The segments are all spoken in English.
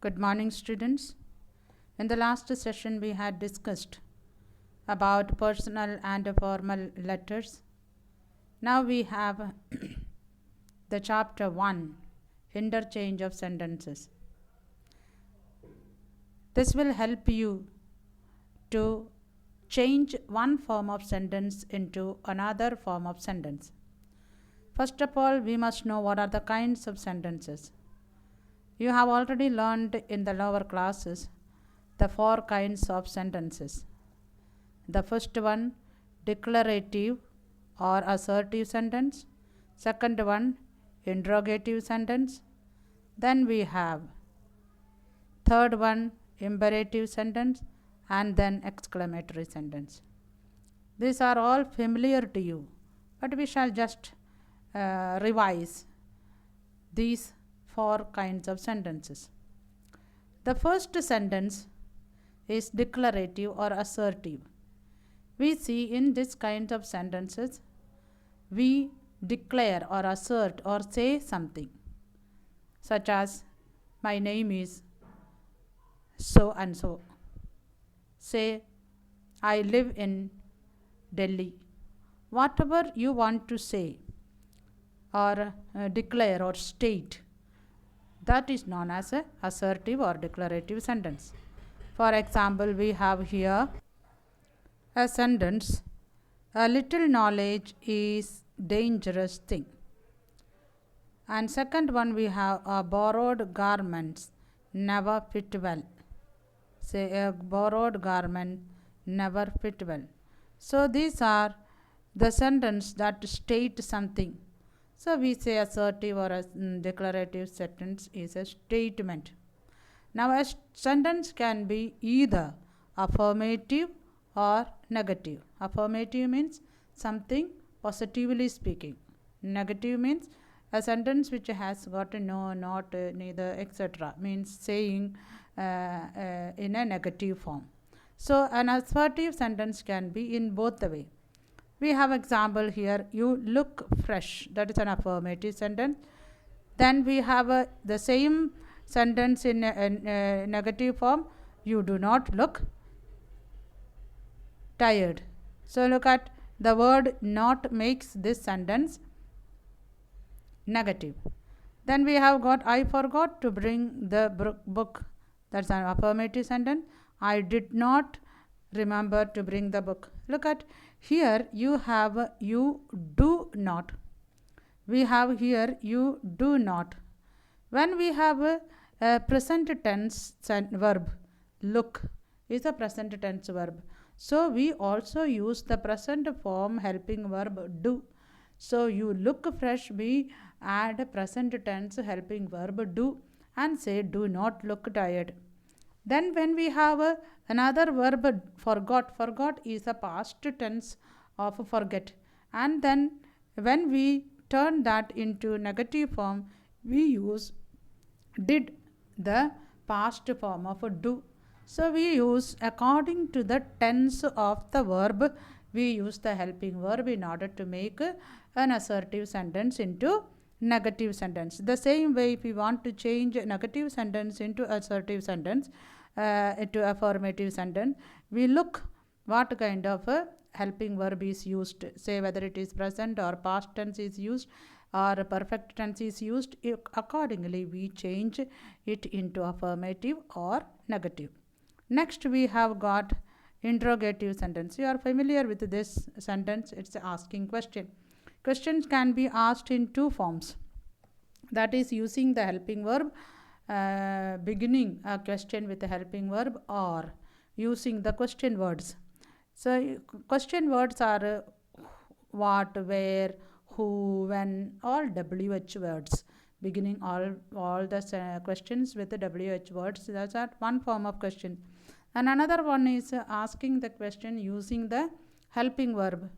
Good morning, students. In the last session, we had discussed about personal and formal letters. Now we have the chapter 1, Interchange of Sentences. This will help you to change one form of sentence into another form of sentence. First of all, we must know what are the kinds of sentences. You have already learned in the lower classes the 4 kinds of sentences. The first one, declarative or assertive sentence. Second one, interrogative sentence. Then we have third one, imperative sentence, and then exclamatory sentence. These are all familiar to you, but we shall just revise these 4 kinds of sentences. The first sentence is declarative or assertive. We see in this kind of sentences, we declare or assert or say something, such as, my name is so and so. Say, I live in Delhi. Whatever you want to say or declare or state, that is known as a assertive or declarative sentence. For example, we have here a sentence, a little knowledge is dangerous thing. And second one, we have a borrowed garments never fit well. Say, a borrowed garment never fit well. So these are the sentence that state something. So we say assertive or a declarative sentence is a statement. Now a sentence can be either affirmative or negative. Affirmative means something positively speaking. Negative means a sentence which has got a no, not, neither, etc. means saying in a negative form. So an assertive sentence can be in both the way. We have example here, you look fresh. That is an affirmative sentence. Then we have the same sentence in a negative form, you do not look tired. So look at the word not makes this sentence negative. Then we have got, I forgot to bring the book. That's an affirmative sentence. I did not remember to bring the book. Look at here, you have you do not. We have here you do not. When we have a present tense verb, look is a present tense verb. So we also use the present form helping verb do. So you look fresh, we add a present tense helping verb do and say do not look tired. Then when we have another verb forgot, forgot is a past tense of forget. And then when we turn that into negative form, we use did, the past form of do. So we use according to the tense of the verb, we use the helping verb in order to make an assertive sentence into negative sentence. The same way, if we want to change a negative sentence into assertive sentence, into affirmative sentence, we look what kind of a helping verb is used, say whether it is present or past tense is used or perfect tense is used. Accordingly, we change it into affirmative or negative. Next, we have got interrogative sentence. You are familiar with this sentence. It's asking question. Questions can be asked in 2 forms. That is using the helping verb, beginning a question with a helping verb, or using the question words. So question words are what, where, who, when, all WH words. Beginning all the questions with the WH words. That's one form of question. And another one is asking the question using the helping verb.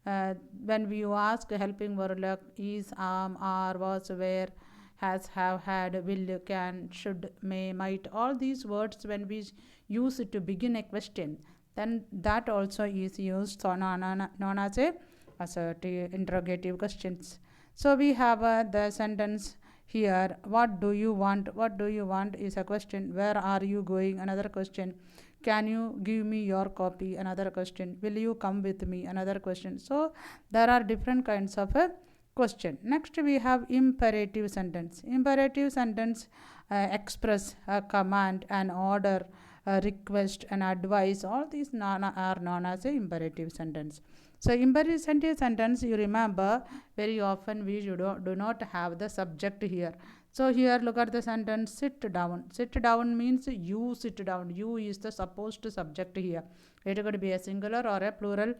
When we ask a helping verb like is, are, was, where, has, have, had, will, can, should, may, might, all these words when we use it to begin a question, then that also is used known as a assertive interrogative questions. So we have the sentence, Here, what do you want? What do you want is a question. Where are you going? Another question. Can you give me your copy? Another question. Will you come with me? Another question. So there are different kinds of a question. Next we have imperative sentence. Imperative sentence express a command, an order, a request, an advice. All these are known as a imperative sentence. So imperative sentence, you remember, very often we do not have the subject here. So here look at the sentence, sit down. Sit down means you sit down. You is the supposed subject here. It could be a singular or a plural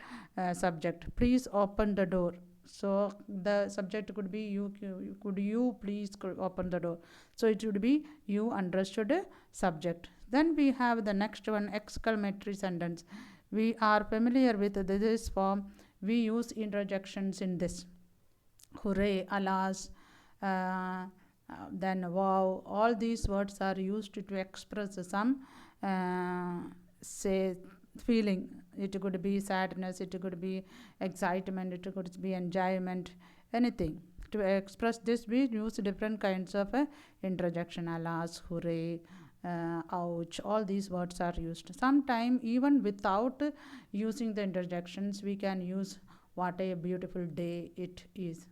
subject. Please open the door. So the subject could be you. Could you please open the door? So it would be you understood subject. Then we have the next one, exclamatory sentence. We are familiar with this form. We use interjections in this. Hooray, alas, then wow. All these words are used to express some say feeling. It could be sadness, it could be excitement, it could be enjoyment, anything. To express this, we use different kinds of interjection. Alas, hooray, ouch. All these words are used. Sometimes even without using the interjections, we can use what a beautiful day it is.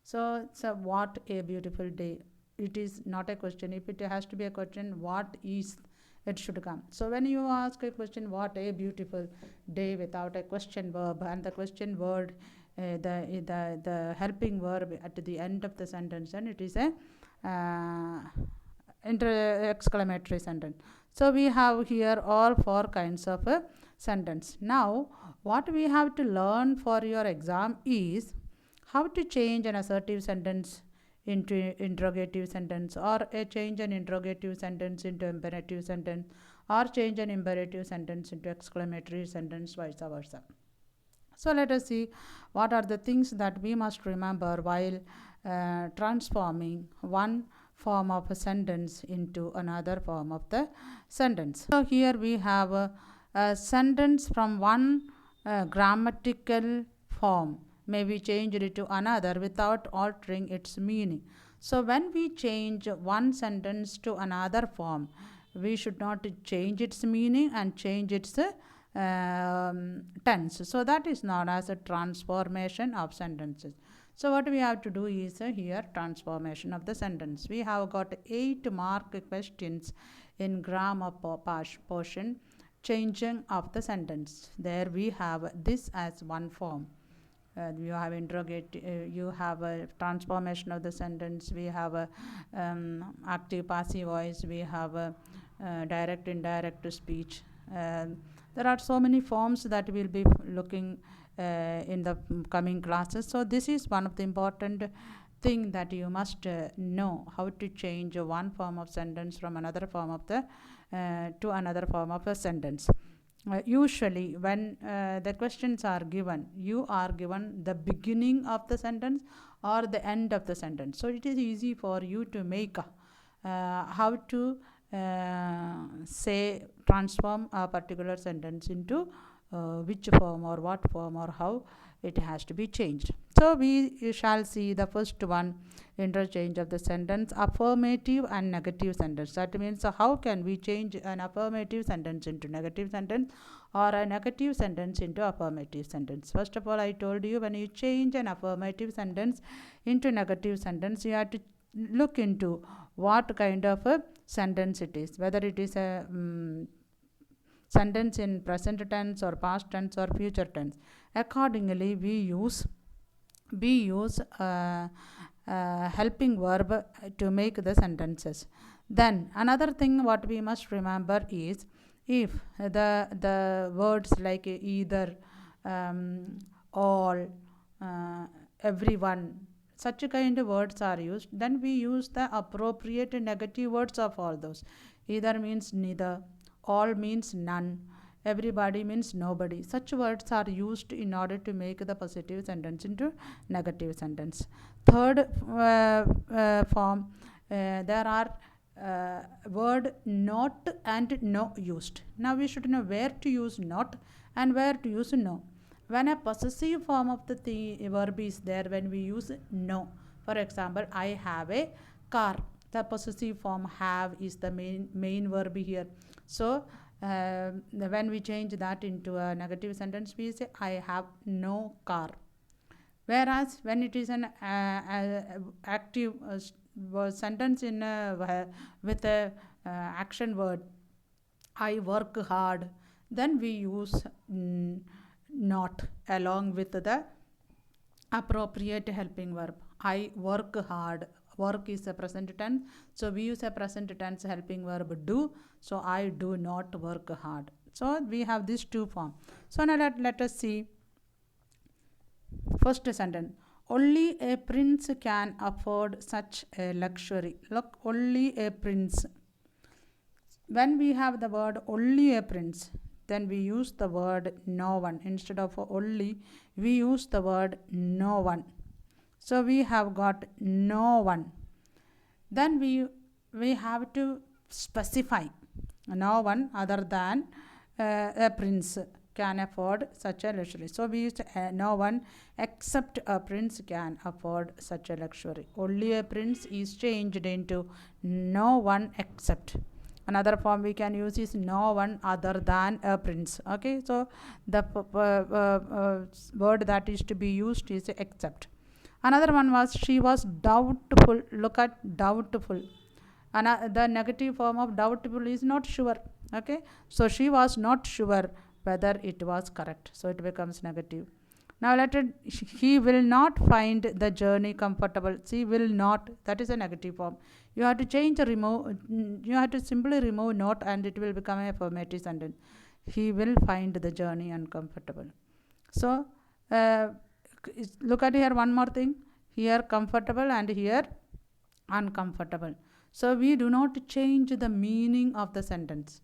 So what a beautiful day. It is not a question. If it has to be a question, what is, it should come. So when you ask a question, what a beautiful day, without a question verb, and the question word, the helping verb at the end of the sentence, and it is a exclamatory sentence. So we have here all four kinds of sentence. Now what we have to learn for your exam is how to change an assertive sentence into interrogative sentence, or a change an interrogative sentence into imperative sentence, or change an imperative sentence into exclamatory sentence, vice versa. So let us see what are the things that we must remember while transforming one form of a sentence into another form of the sentence. So here we have a sentence from one grammatical form may be changed to another without altering its meaning. So when we change one sentence to another form, we should not change its meaning and change its tense. So that is known as a transformation of sentences. So what we have to do is here transformation of the sentence. We have got 8 mark questions in grammar portion, changing of the sentence. There we have this as one form. You have you have a transformation of the sentence. We have a active passive voice. We have a direct indirect speech. There are so many forms that we'll be looking in the coming classes. So this is one of the important thing that you must know, how to change one form of sentence from another form of the to another form of a sentence. Usually when the questions are given, you are given the beginning of the sentence or the end of the sentence. So it is easy for you to make how to say transform a particular sentence into which form or what form or how it has to be changed. So we shall see the first one, interchange of the sentence, affirmative and negative sentence. That means how can we change an affirmative sentence into negative sentence, or a negative sentence into affirmative sentence. First of all, I told you, when you change an affirmative sentence into negative sentence, you have to look into what kind of a sentence it is, whether it is a sentence in present tense or past tense or future tense. Accordingly, we use helping verb to make the sentences. Then another thing what we must remember is, if the words like either, all, everyone, such kind of words are used, then we use the appropriate negative words of all those. Either means neither, all means none, everybody means nobody. Such words are used in order to make the positive sentence into negative sentence. Third form, there are word not and no used. Now we should know where to use not and where to use no. When a possessive form of the verb is there, when we use no, for example, I have a car. The possessive form have is the main verb here. So when we change that into a negative sentence, we say I have no car. Whereas when it is an active sentence in with a action word, I work hard, then we use not along with the appropriate helping verb. I work hard. Work is a present tense, so we use a present tense helping verb do. So I do not work hard. So we have these two forms. So now let us see first sentence. Only a prince can afford such a luxury. Look, only a prince. When we have the word only a prince, then we use the word no one. Instead of only, we use the word no one. So we have got no one. Then we have to specify no one other than a prince can afford such a luxury. So we use no one except a prince can afford such a luxury. Only a prince is changed into no one except. Another form we can use is no one other than a prince. Okay, so the word that is to be used is except. Another one was she was doubtful. Look at doubtful. The negative form of doubtful is not sure. Okay, so she was not sure whether it was correct, so it becomes negative. Now let it, he will not find the journey comfortable. She will not, that is a negative form. You have to change remove, you have to simply remove not and it will become a affirmative sentence. He will find the journey uncomfortable. So look at here one more thing. Here comfortable and here uncomfortable. So we do not change the meaning of the sentence.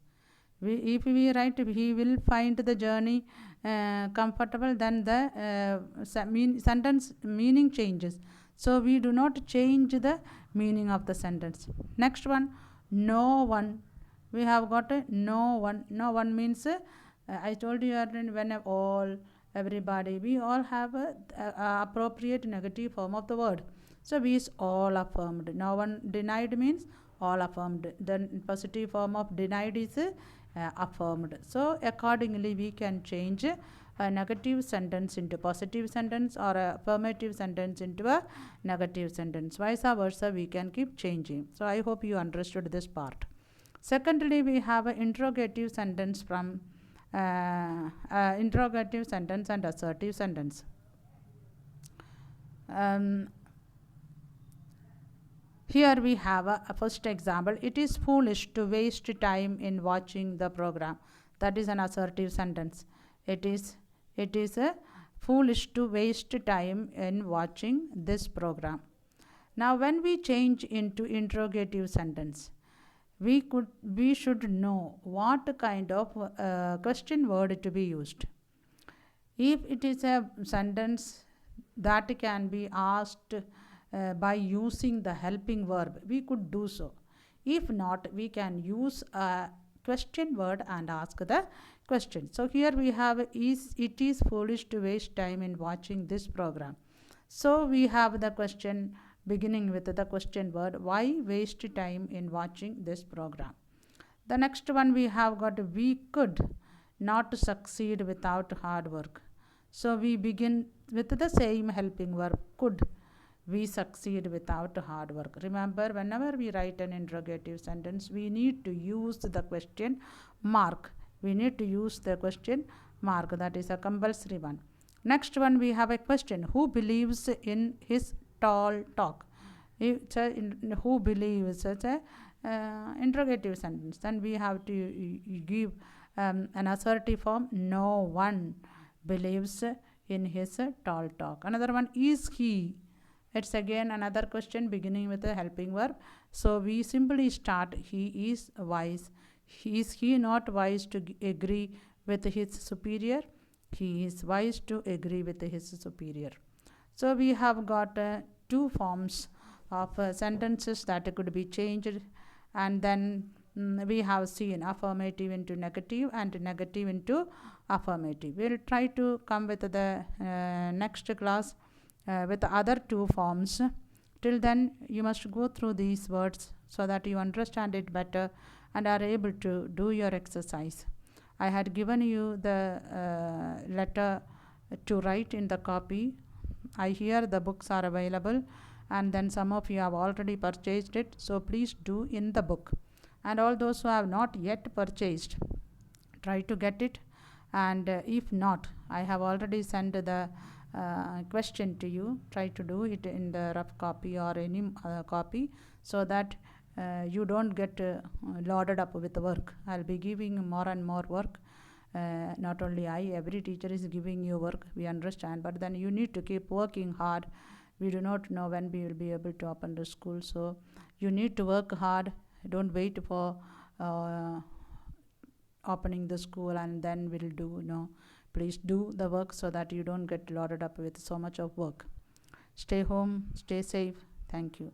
If we write he will find the journey comfortable, then the sentence meaning changes. So we do not change the meaning of the sentence. Next one, no one. We have got a no one. No one means I told you earlier, when all, everybody, we all have a appropriate negative form of the word. So we is all affirmed. No one denied means all affirmed. Then positive form of denied is affirmed. So accordingly we can change a negative sentence into positive sentence or a affirmative sentence into a negative sentence. Vice versa, we can keep changing. So I hope you understood this part. Secondly, we have an interrogative sentence from interrogative sentence and assertive sentence. Here we have a first example. It is foolish to waste time in watching the program. That is an assertive sentence. It is foolish to waste time in watching this program. Now when we change into interrogative sentence, we should know what kind of question word to be used. If it is a sentence that can be asked by using the helping verb, we could do so. If not, we can use a question word and ask the question. So here we have it is foolish to waste time in watching this program. So we have the question beginning with the question word, why waste time in watching this program. The next one we have got, we could not succeed without hard work. So we begin with the same helping verb, could we succeed without hard work. Remember, whenever we write an interrogative sentence, we need to use the question mark. We need to use the question mark. That is a compulsory one. Next one, we have a question. Who believes in his tall talk? It's a who believes, it's a interrogative sentence. Then we have to give an assertive form. No one believes in his tall talk. Another one, is he? It's again another question beginning with a helping verb. So we simply start, he is wise. Is he not wise to agree with his superior? He is wise to agree with his superior. So we have got two forms of sentences that could be changed, and then we have seen affirmative into negative and negative into affirmative. We'll try to come with the next class with the other two forms. Till then, you must go through these words so that you understand it better and are able to do your exercise. I had given you the letter to write in the copy. I hear the books are available, and then some of you have already purchased it, so please do in the book. And all those who have not yet purchased, try to get it. And if not, I have already sent the question to you. Try to do it in the rough copy or any copy, so that you don't get loaded up with work. I'll be giving more and more work. Not only I, every teacher is giving you work, we understand, but then you need to keep working hard. We do not know when we will be able to open the school, so you need to work hard. Don't wait for opening the school and then we'll do. No, please do the work so that you don't get loaded up with so much of work. Stay home, stay safe. Thank you.